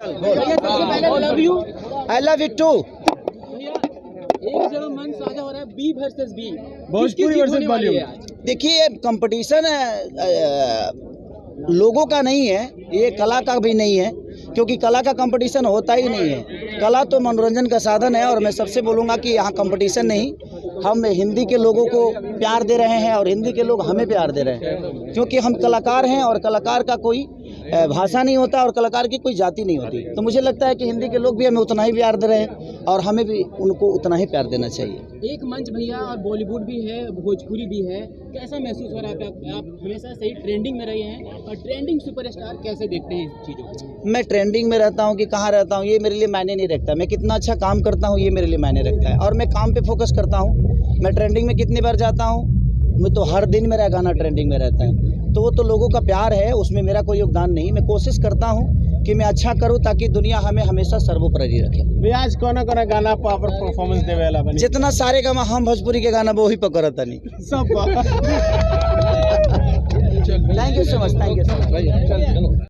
Love you, I love you too. एक जगह मंच साझा हो रहा है B versus B, Bhojpuri versus Bollywood. देखिए कंपटीशन लोगों का नहीं है, ये कला का भी नहीं है, क्योंकि कला का कंपटीशन होता ही नहीं है। कला तो मनोरंजन का साधन है और मैं सबसे बोलूँगा कि यहाँ कंपटीशन नहीं, हम हिंदी के लोगों को प्यार दे रहे हैं और हिंदी के लोग हमें प्यार दे रहे हैं, क्योंकि हम कलाकार हैं और कलाकार का कोई भाषा नहीं होता और कलाकार की कोई जाति नहीं होती। तो मुझे लगता है कि हिंदी के लोग भी हमें उतना ही प्यार दे रहे हैं और हमें भी उनको उतना ही प्यार देना चाहिए। एक मंच भैया और बॉलीवुड भी है, भोजपुरी भी है, कैसा महसूस हो रहा है? आप हमेशा सही ट्रेंडिंग में रहे हैं और ट्रेंडिंग सुपरस्टार कैसे देखते हैं इस चीज़ों को? मैं ट्रेंडिंग में रहता हूँ कि कहाँ रहता हूँ ये मेरे लिए मायने नहीं रखता। मैं कितना अच्छा काम करता हूँ ये मेरे लिए मायने रखता है और मैं काम पे फोकस करता हूँ। मैं ट्रेंडिंग में कितनी बार जाता हूँ, मैं तो हर दिन मेरा गाना ट्रेंडिंग में रहता है, तो वो तो लोगों का प्यार है, उसमें मेरा कोई योगदान नहीं। मैं कोशिश करता हूँ कि मैं अच्छा करूँ ताकि दुनिया हमें हमेशा सर्वोपरि रखे। भैया आज कौन गाना पर परफॉर्मेंस देवे वाला बनी? जितना सारे गाना हम भोजपुरी के गाना वो ही पकड़ता नहीं सब thank you so much, thank you so much.